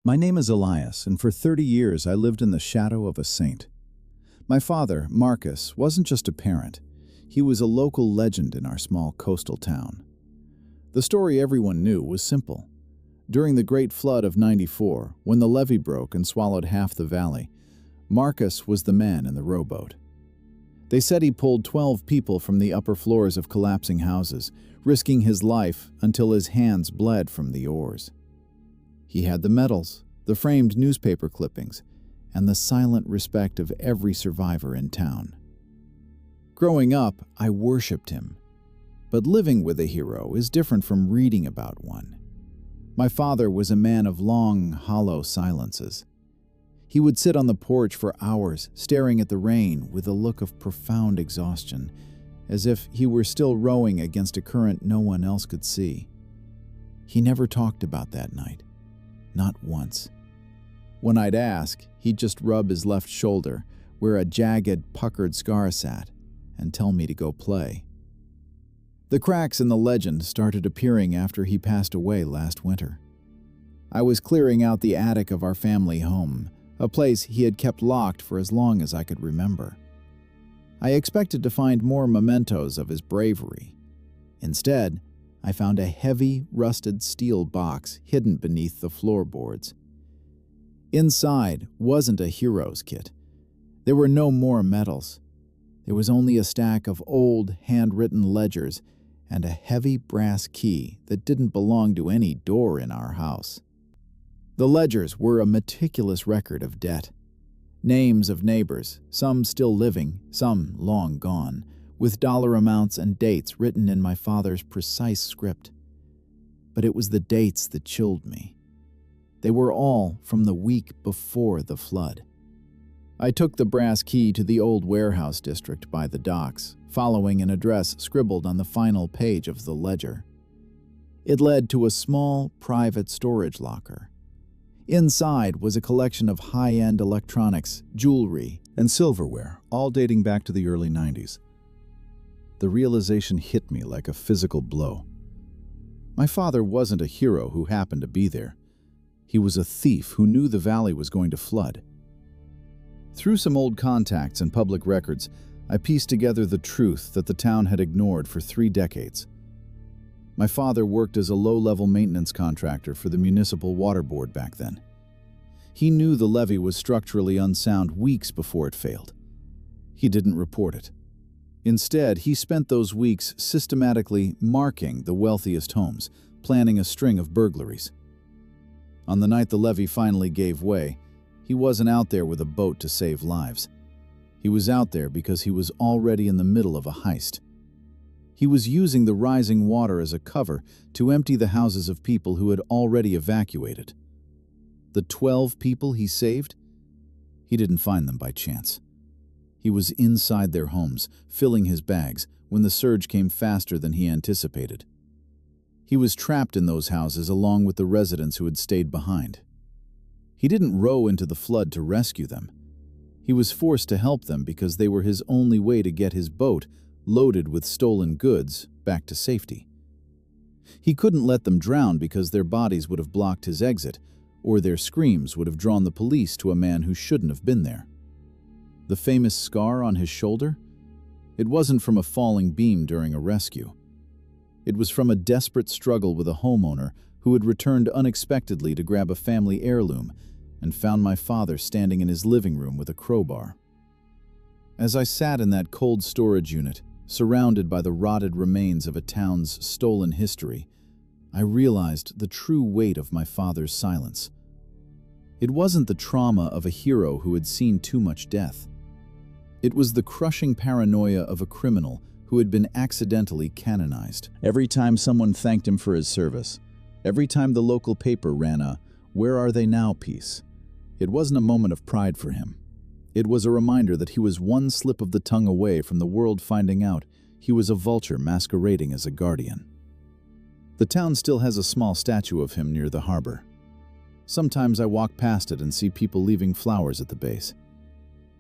My name is Elias, and for 30 years I lived in the shadow of a saint. My father, Marcus, wasn't just a parent. He was a local legend in our small coastal town. The story everyone knew was simple. During the Great Flood of '94, when the levee broke and swallowed half the valley, Marcus was the man in the rowboat. They said he pulled 12 people from the upper floors of collapsing houses, risking his life until his hands bled from the oars. He had the medals, the framed newspaper clippings, and the silent respect of every survivor in town. Growing up, I worshipped him. But living with a hero is different from reading about one. My father was a man of long, hollow silences. He would sit on the porch for hours, staring at the rain with a look of profound exhaustion, as if he were still rowing against a current no one else could see. He never talked about that night. Not once. When I'd ask, he'd just rub his left shoulder, where a jagged, puckered scar sat, and tell me to go play. The cracks in the legend started appearing after he passed away last winter. I was clearing out the attic of our family home, a place he had kept locked for as long as I could remember. I expected to find more mementos of his bravery. Instead, I found a heavy, rusted steel box hidden beneath the floorboards. Inside wasn't a hero's kit. There were no more medals. There was only a stack of old, handwritten ledgers and a heavy brass key that didn't belong to any door in our house. The ledgers were a meticulous record of debt. Names of neighbors, some still living, some long gone, with dollar amounts and dates written in my father's precise script. But it was the dates that chilled me. They were all from the week before the flood. I took the brass key to the old warehouse district by the docks, following an address scribbled on the final page of the ledger. It led to a small, private storage locker. Inside was a collection of high-end electronics, jewelry, and silverware, all dating back to the early '90s. The realization hit me like a physical blow. My father wasn't a hero who happened to be there. He was a thief who knew the valley was going to flood. Through some old contacts and public records, I pieced together the truth that the town had ignored for 3 decades. My father worked as a low-level maintenance contractor for the municipal water board back then. He knew the levee was structurally unsound weeks before it failed. He didn't report it. Instead, he spent those weeks systematically marking the wealthiest homes, planning a string of burglaries. On the night the levee finally gave way, he wasn't out there with a boat to save lives. He was out there because he was already in the middle of a heist. He was using the rising water as a cover to empty the houses of people who had already evacuated. The 12 people he saved? He didn't find them by chance. He was inside their homes, filling his bags, when the surge came faster than he anticipated. He was trapped in those houses along with the residents who had stayed behind. He didn't row into the flood to rescue them. He was forced to help them because they were his only way to get his boat, loaded with stolen goods, back to safety. He couldn't let them drown because their bodies would have blocked his exit, or their screams would have drawn the police to a man who shouldn't have been there. The famous scar on his shoulder? It wasn't from a falling beam during a rescue. It was from a desperate struggle with a homeowner who had returned unexpectedly to grab a family heirloom and found my father standing in his living room with a crowbar. As I sat in that cold storage unit, surrounded by the rotted remains of a town's stolen history, I realized the true weight of my father's silence. It wasn't the trauma of a hero who had seen too much death. It was the crushing paranoia of a criminal who had been accidentally canonized. Every time someone thanked him for his service, every time the local paper ran a "Where are they now?" piece, it wasn't a moment of pride for him. It was a reminder that he was one slip of the tongue away from the world finding out he was a vulture masquerading as a guardian. The town still has a small statue of him near the harbor. Sometimes I walk past it and see people leaving flowers at the base.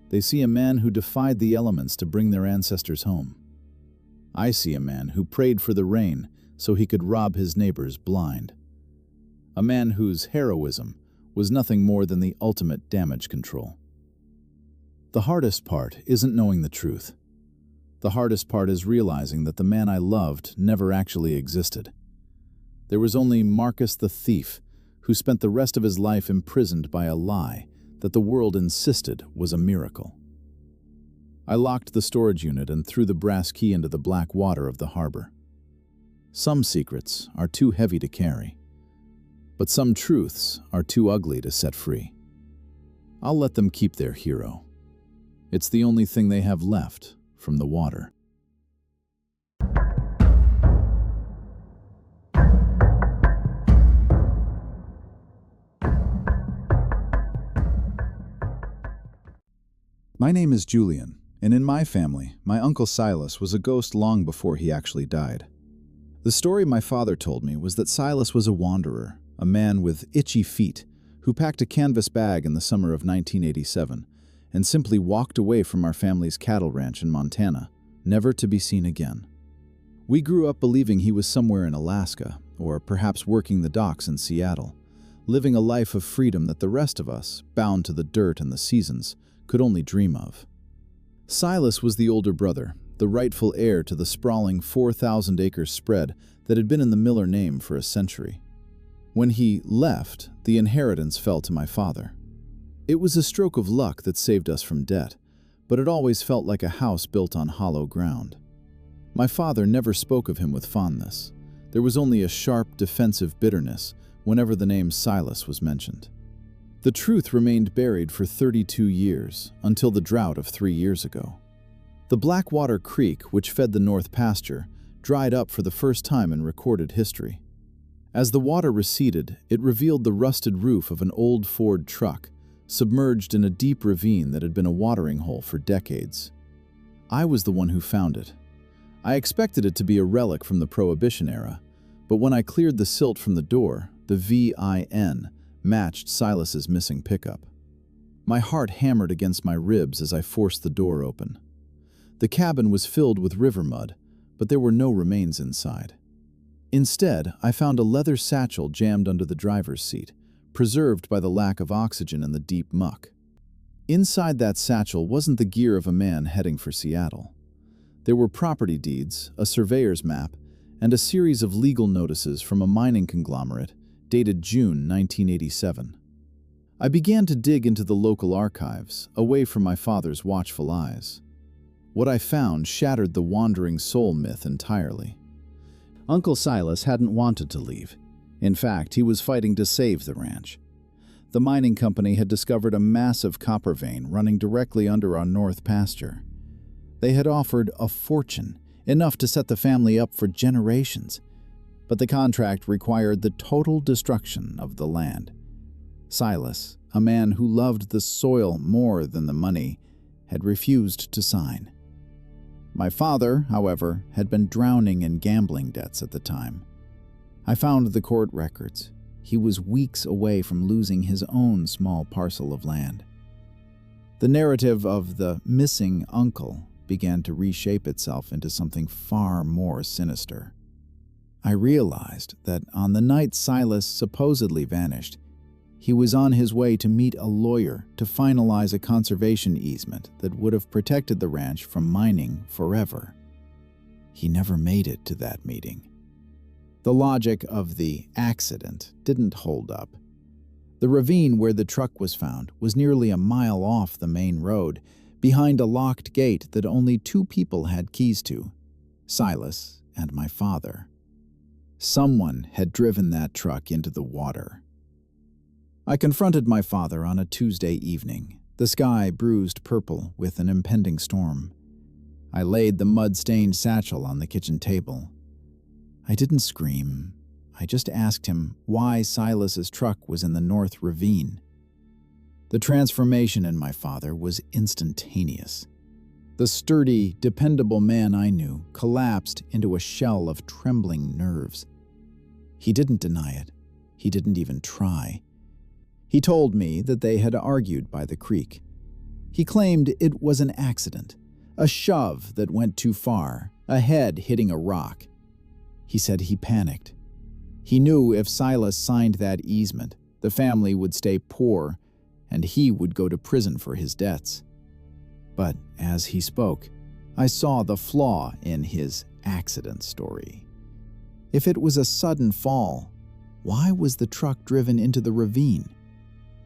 They see a man who defied the elements to bring their ancestors home. I see a man who prayed for the rain so he could rob his neighbors blind. A man whose heroism was nothing more than the ultimate damage control. The hardest part isn't knowing the truth. The hardest part is realizing that the man I loved never actually existed. There was only Marcus the thief, who spent the rest of his life imprisoned by a lie that the world insisted was a miracle. I locked the storage unit and threw the brass key into the black water of the harbor. Some secrets are too heavy to carry, but some truths are too ugly to set free. I'll let them keep their hero. It's the only thing they have left from the water. My name is Julian, and in my family, my Uncle Silas was a ghost long before he actually died. The story my father told me was that Silas was a wanderer, a man with itchy feet, who packed a canvas bag in the summer of 1987 and simply walked away from our family's cattle ranch in Montana, never to be seen again. We grew up believing he was somewhere in Alaska, or perhaps working the docks in Seattle, living a life of freedom that the rest of us, bound to the dirt and the seasons, could only dream of. Silas was the older brother, the rightful heir to the sprawling 4,000-acre spread that had been in the Miller name for a century. When he left, the inheritance fell to my father. It was a stroke of luck that saved us from debt, but it always felt like a house built on hollow ground. My father never spoke of him with fondness. There was only a sharp, defensive bitterness whenever the name Silas was mentioned. The truth remained buried for 32 years, until the drought of 3 years ago. The Blackwater Creek, which fed the North Pasture, dried up for the first time in recorded history. As the water receded, it revealed the rusted roof of an old Ford truck, submerged in a deep ravine that had been a watering hole for decades. I was the one who found it. I expected it to be a relic from the Prohibition era, but when I cleared the silt from the door, the VIN matched Silas's missing pickup. My heart hammered against my ribs as I forced the door open. The cabin was filled with river mud, but there were no remains inside. Instead, I found a leather satchel jammed under the driver's seat, preserved by the lack of oxygen in the deep muck. Inside that satchel wasn't the gear of a man heading for Seattle. There were property deeds, a surveyor's map, and a series of legal notices from a mining conglomerate dated June 1987. I began to dig into the local archives, away from my father's watchful eyes. What I found shattered the wandering soul myth entirely. Uncle Silas hadn't wanted to leave. In fact, he was fighting to save the ranch. The mining company had discovered a massive copper vein running directly under our North Pasture. They had offered a fortune, enough to set the family up for generations. But the contract required the total destruction of the land. Silas, a man who loved the soil more than the money, had refused to sign. My father, however, had been drowning in gambling debts at the time. I found the court records. He was weeks away from losing his own small parcel of land. The narrative of the missing uncle began to reshape itself into something far more sinister. I realized that on the night Silas supposedly vanished, he was on his way to meet a lawyer to finalize a conservation easement that would have protected the ranch from mining forever. He never made it to that meeting. The logic of the accident didn't hold up. The ravine where the truck was found was nearly a mile off the main road, behind a locked gate that only 2 people had keys to, Silas and my father. Someone had driven that truck into the water. I confronted my father on a Tuesday evening, the sky bruised purple with an impending storm. I laid the mud-stained satchel on the kitchen table. I didn't scream. I just asked him why Silas's truck was in the North Ravine. The transformation in my father was instantaneous. The sturdy, dependable man I knew collapsed into a shell of trembling nerves. He didn't deny it. He didn't even try. He told me that they had argued by the creek. He claimed it was an accident, a shove that went too far, a head hitting a rock. He said he panicked. He knew if Silas signed that easement, The family would stay poor, and he would go to prison for his debts. But as he spoke, I saw the flaw in his accident story. If it was a sudden fall, why was the truck driven into the ravine?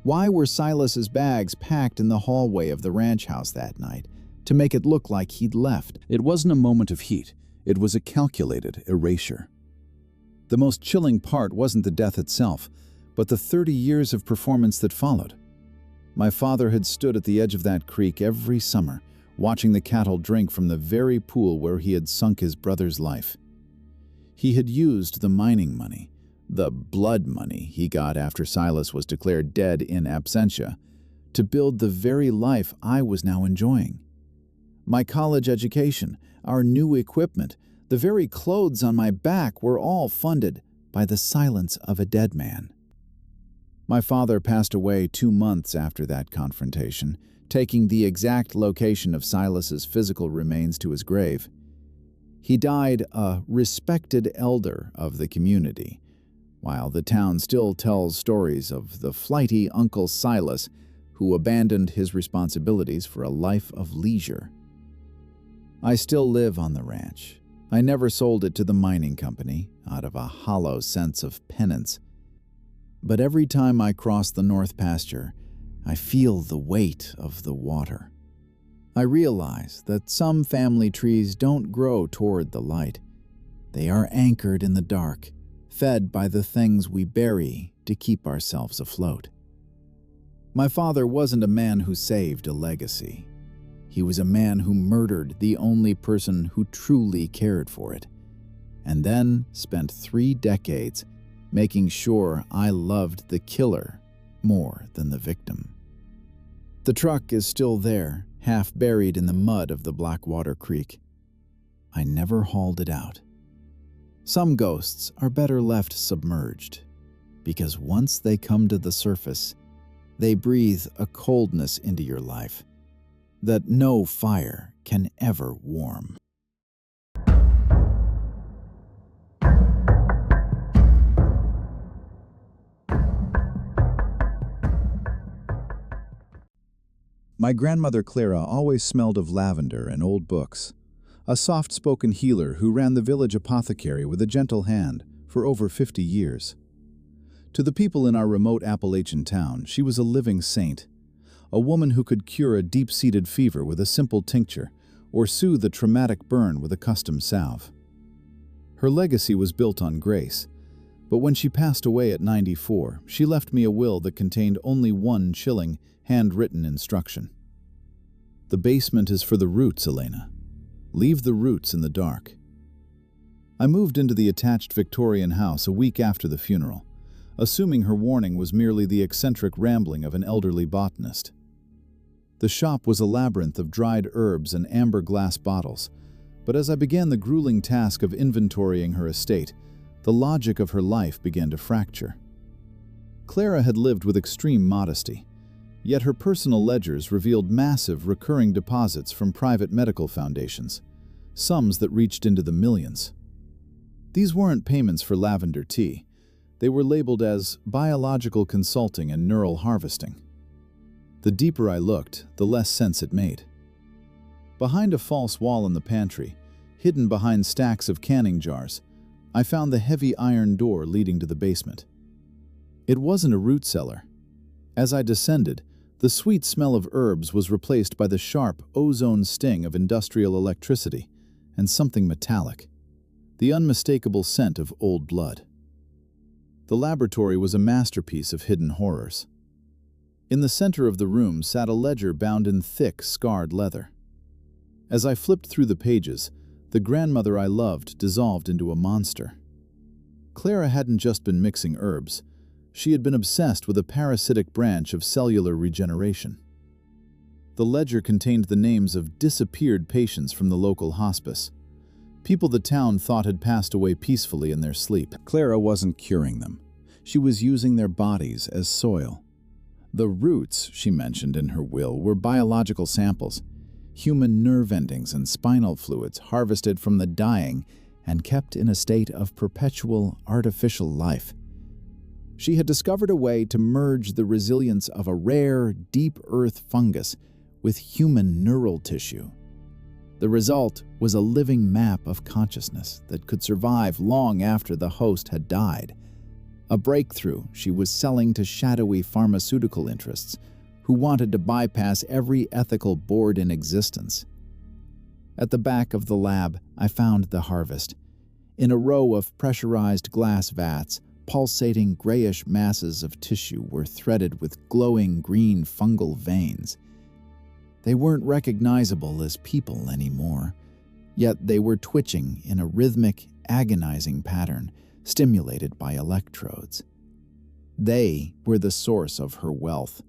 Why were Silas's bags packed in the hallway of the ranch house that night to make it look like he'd left? It wasn't a moment of heat. It was a calculated erasure. The most chilling part wasn't the death itself, but the 30 years of performance that followed. My father had stood at the edge of that creek every summer, watching the cattle drink from the very pool where he had sunk his brother's life. He had used the mining money, the blood money he got after Silas was declared dead in absentia, to build the very life I was now enjoying. My college education, our new equipment, the very clothes on my back were all funded by the silence of a dead man. My father passed away 2 months after that confrontation, taking the exact location of Silas's physical remains to his grave. He died a respected elder of the community, while the town still tells stories of the flighty Uncle Silas who abandoned his responsibilities for a life of leisure. I still live on the ranch. I never sold it to the mining company out of a hollow sense of penance. But every time I cross the north pasture, I feel the weight of the water. I realize that some family trees don't grow toward the light. They are anchored in the dark, fed by the things we bury to keep ourselves afloat. My father wasn't a man who saved a legacy. He was a man who murdered the only person who truly cared for it, and then spent 3 decades making sure I loved the killer more than the victim. The truck is still there, half buried in the mud of the Blackwater Creek. I never hauled it out. Some ghosts are better left submerged, because once they come to the surface, they breathe a coldness into your life that no fire can ever warm. My grandmother Clara always smelled of lavender and old books, a soft-spoken healer who ran the village apothecary with a gentle hand for over 50 years. To the people in our remote Appalachian town, she was a living saint, a woman who could cure a deep-seated fever with a simple tincture or soothe a traumatic burn with a custom salve. Her legacy was built on grace, but when she passed away at 94, she left me a will that contained only one chilling, handwritten instruction. The basement is for the roots, Elena. Leave the roots in the dark. I moved into the attached Victorian house a week after the funeral, assuming her warning was merely the eccentric rambling of an elderly botanist. The shop was a labyrinth of dried herbs and amber glass bottles, but as I began the grueling task of inventorying her estate, the logic of her life began to fracture. Clara had lived with extreme modesty, yet her personal ledgers revealed massive recurring deposits from private medical foundations, sums that reached into the millions. These weren't payments for lavender tea. They were labeled as biological consulting and neural harvesting. The deeper I looked, the less sense it made. Behind a false wall in the pantry, hidden behind stacks of canning jars, I found the heavy iron door leading to the basement. It wasn't a root cellar. As I descended, the sweet smell of herbs was replaced by the sharp, ozone sting of industrial electricity and something metallic, the unmistakable scent of old blood. The laboratory was a masterpiece of hidden horrors. In the center of the room sat a ledger bound in thick, scarred leather. As I flipped through the pages, the grandmother I loved dissolved into a monster. Clara hadn't just been mixing herbs. She had been obsessed with a parasitic branch of cellular regeneration. The ledger contained the names of disappeared patients from the local hospice, people the town thought had passed away peacefully in their sleep. Clara wasn't curing them. She was using their bodies as soil. The roots, she mentioned in her will, were biological samples, human nerve endings and spinal fluids harvested from the dying and kept in a state of perpetual artificial life. She had discovered a way to merge the resilience of a rare, deep earth fungus with human neural tissue. The result was a living map of consciousness that could survive long after the host had died. A breakthrough she was selling to shadowy pharmaceutical interests who wanted to bypass every ethical board in existence. At the back of the lab, I found the harvest. In a row of pressurized glass vats, pulsating grayish masses of tissue were threaded with glowing green fungal veins. They weren't recognizable as people anymore, yet they were twitching in a rhythmic, agonizing pattern stimulated by electrodes. They were the source of her wealth,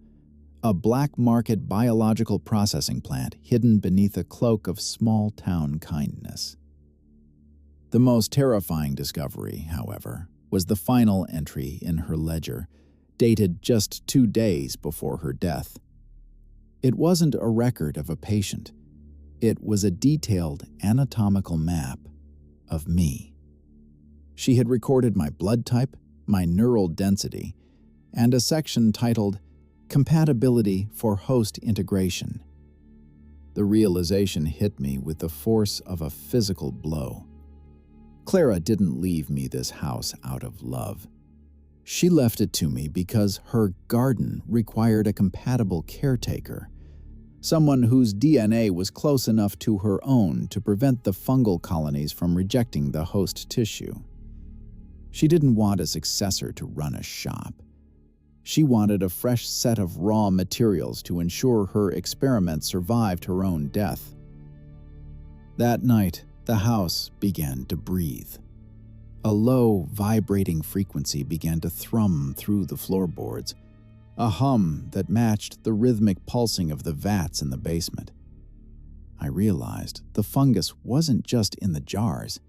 a black-market biological processing plant hidden beneath a cloak of small-town kindness. The most terrifying discovery, however, was the final entry in her ledger, dated just 2 days before her death. It wasn't a record of a patient. It was a detailed anatomical map of me. She had recorded my blood type, my neural density, and a section titled Compatibility for Host Integration. The realization hit me with the force of a physical blow. Clara didn't leave me this house out of love. She left it to me because her garden required a compatible caretaker, someone whose DNA was close enough to her own to prevent the fungal colonies from rejecting the host tissue. She didn't want a successor to run a shop. She wanted a fresh set of raw materials to ensure her experiment survived her own death. That night, the house began to breathe. A low, vibrating frequency began to thrum through the floorboards, a hum that matched the rhythmic pulsing of the vats in the basement. I realized the fungus wasn't just in the jars.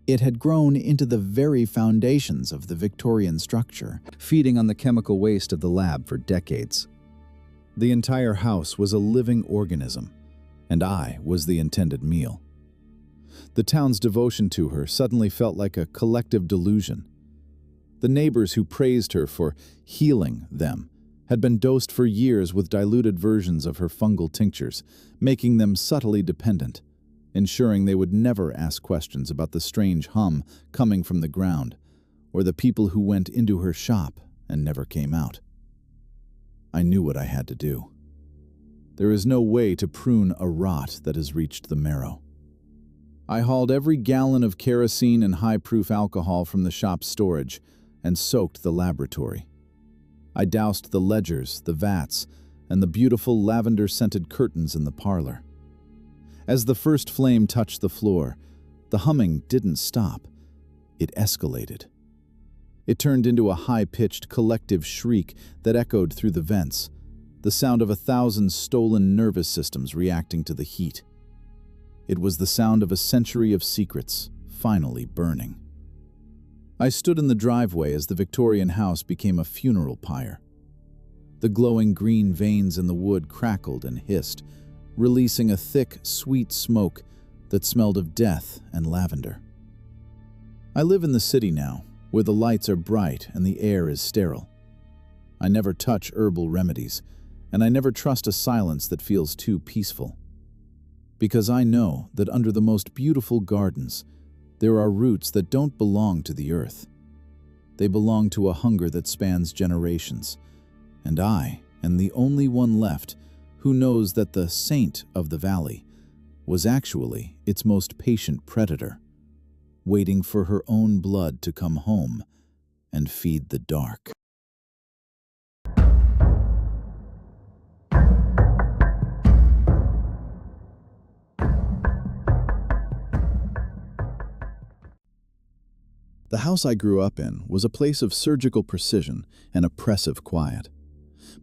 It had grown into the very foundations of the Victorian structure, feeding on the chemical waste of the lab for decades. The entire house was a living organism, and I was the intended meal. The town's devotion to her suddenly felt like a collective delusion. The neighbors who praised her for healing them had been dosed for years with diluted versions of her fungal tinctures, making them subtly dependent, ensuring they would never ask questions about the strange hum coming from the ground, or the people who went into her shop and never came out. I knew what I had to do. There is no way to prune a rot that has reached the marrow. I hauled every gallon of kerosene and high-proof alcohol from the shop's storage and soaked the laboratory. I doused the ledgers, the vats, and the beautiful lavender-scented curtains in the parlor. As the first flame touched the floor, the humming didn't stop. It escalated. It turned into a high-pitched collective shriek that echoed through the vents, the sound of 1,000 stolen nervous systems reacting to the heat. It was the sound of a century of secrets finally burning. I stood in the driveway as the Victorian house became a funeral pyre. The glowing green veins in the wood crackled and hissed, releasing a thick, sweet smoke that smelled of death and lavender. I live in the city now, where the lights are bright and the air is sterile. I never touch herbal remedies, and I never trust a silence that feels too peaceful. Because I know that under the most beautiful gardens, there are roots that don't belong to the earth. They belong to a hunger that spans generations, and I am the only one left who knows that the saint of the valley was actually its most patient predator, waiting for her own blood to come home and feed the dark. The house I grew up in was a place of surgical precision and oppressive quiet.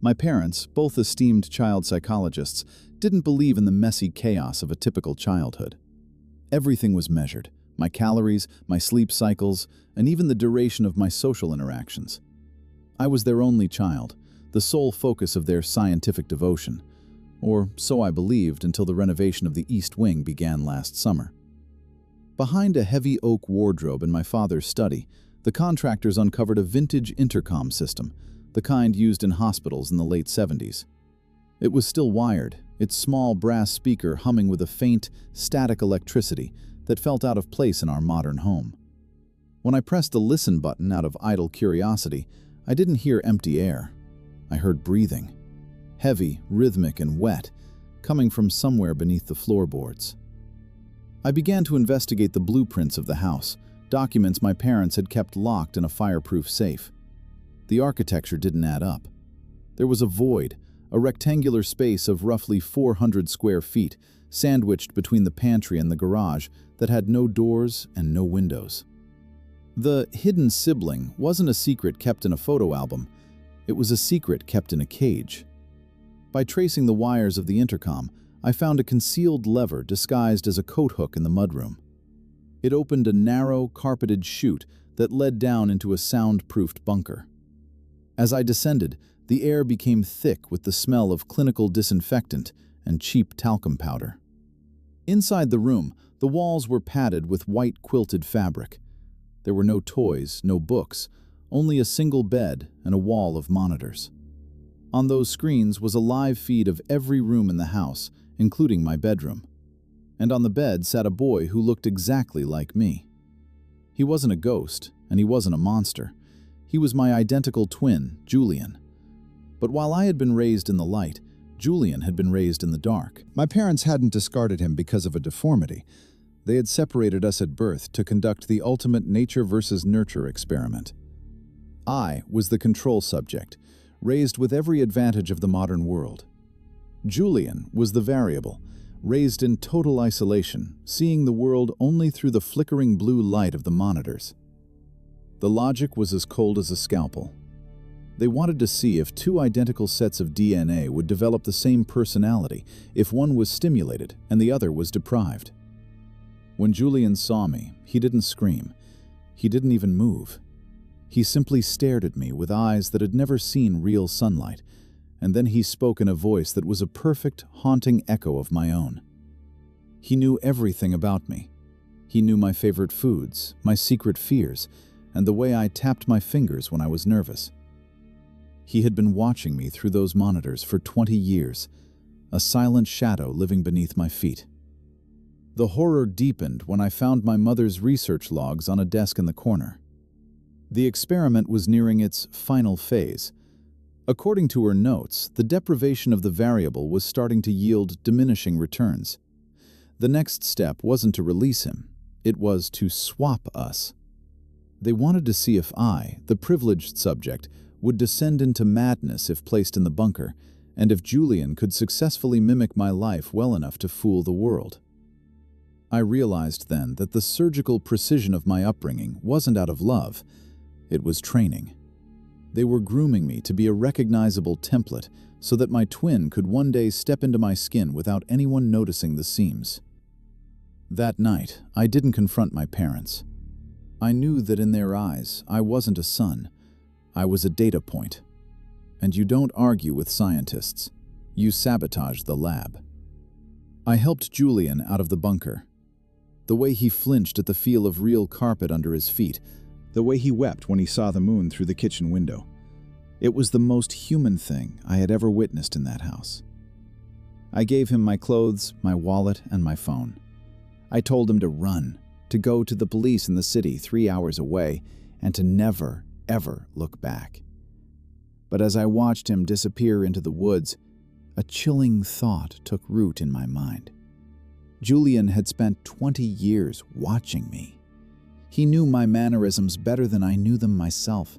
My parents, both esteemed child psychologists, didn't believe in the messy chaos of a typical childhood. Everything was measured: my calories, my sleep cycles, and even the duration of my social interactions. I was their only child, the sole focus of their scientific devotion, or so I believed until the renovation of the East Wing began last summer. Behind a heavy oak wardrobe in my father's study, The contractors uncovered a vintage intercom system, the kind used in hospitals in the late 70s. It was still wired, its small brass speaker humming with a faint, static electricity that felt out of place in our modern home. When I pressed the listen button out of idle curiosity, I didn't hear empty air. I heard breathing, heavy, rhythmic, and wet, coming from somewhere beneath the floorboards. I began to investigate the blueprints of the house, documents my parents had kept locked in a fireproof safe. The architecture didn't add up. There was a void, a rectangular space of roughly 400 square feet, sandwiched between the pantry and the garage, that had no doors and no windows. The hidden sibling wasn't a secret kept in a photo album. It was a secret kept in a cage. By tracing the wires of the intercom, I found a concealed lever disguised as a coat hook in the mudroom. It opened a narrow, carpeted chute that led down into a soundproofed bunker. As I descended, the air became thick with the smell of clinical disinfectant and cheap talcum powder. Inside the room, the walls were padded with white quilted fabric. There were no toys, no books, only a single bed and a wall of monitors. On those screens was a live feed of every room in the house, including my bedroom. And on the bed sat a boy who looked exactly like me. He wasn't a ghost, and he wasn't a monster. He was my identical twin, Julian. But while I had been raised in the light, Julian had been raised in the dark. My parents hadn't discarded him because of a deformity. They had separated us at birth to conduct the ultimate nature versus nurture experiment. I was the control subject, raised with every advantage of the modern world. Julian was the variable, raised in total isolation, seeing the world only through the flickering blue light of the monitors. The logic was as cold as a scalpel. They wanted to see if two identical sets of DNA would develop the same personality if one was stimulated and the other was deprived. When Julian saw me, he didn't scream. He didn't even move. He simply stared at me with eyes that had never seen real sunlight, and then he spoke in a voice that was a perfect, haunting echo of my own. He knew everything about me. He knew my favorite foods, my secret fears, and the way I tapped my fingers when I was nervous. He had been watching me through those monitors for 20 years, a silent shadow living beneath my feet. The horror deepened when I found my mother's research logs on a desk in the corner. The experiment was nearing its final phase. According to her notes, the deprivation of the variable was starting to yield diminishing returns. The next step wasn't to release him, it was to swap us. They wanted to see if I, the privileged subject, would descend into madness if placed in the bunker, and if Julian could successfully mimic my life well enough to fool the world. I realized then that the surgical precision of my upbringing wasn't out of love, it was training. They were grooming me to be a recognizable template so that my twin could one day step into my skin without anyone noticing the seams. That night, I didn't confront my parents. I knew that in their eyes, I wasn't a son. I was a data point. And you don't argue with scientists. You sabotage the lab. I helped Julian out of the bunker. The way he flinched at the feel of real carpet under his feet, the way he wept when he saw the moon through the kitchen window. It was the most human thing I had ever witnessed in that house. I gave him my clothes, my wallet, and my phone. I told him to run, to go to the police in the city 3 hours away, and to never, ever look back. But as I watched him disappear into the woods, a chilling thought took root in my mind. Julian had spent 20 years watching me. He knew my mannerisms better than I knew them myself.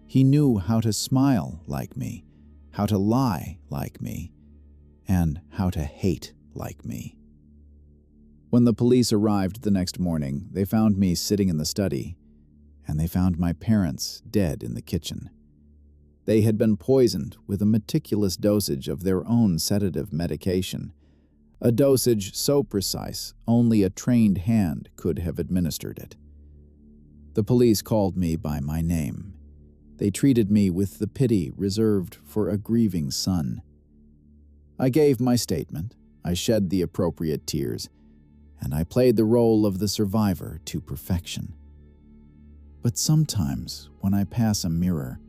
He knew how to smile like me, how to lie like me, and how to hate like me. When the police arrived the next morning, they found me sitting in the study, and they found my parents dead in the kitchen. They had been poisoned with a meticulous dosage of their own sedative medication, a dosage so precise only a trained hand could have administered it. The police called me by my name. They treated me with the pity reserved for a grieving son. I gave my statement, I shed the appropriate tears, and I played the role of the survivor to perfection. But sometimes, when I pass a mirror,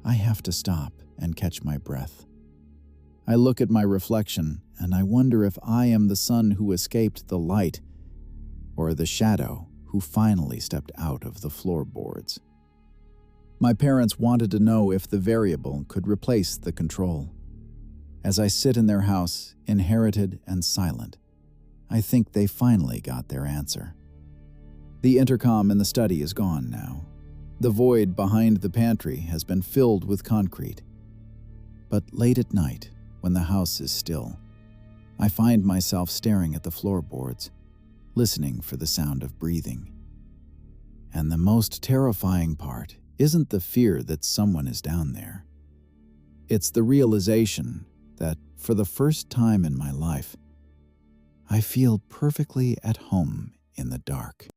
I have to stop and catch my breath. I look at my reflection and I wonder if I am the sun who escaped the light or the shadow who finally stepped out of the floorboards. My parents wanted to know if the variable could replace the control. As I sit in their house, inherited and silent, I think they finally got their answer. The intercom in the study is gone now. The void behind the pantry has been filled with concrete. But late at night, when the house is still, I find myself staring at the floorboards, listening for the sound of breathing. And the most terrifying part isn't the fear that someone is down there. It's the realization that, for the first time in my life, I feel perfectly at home in the dark.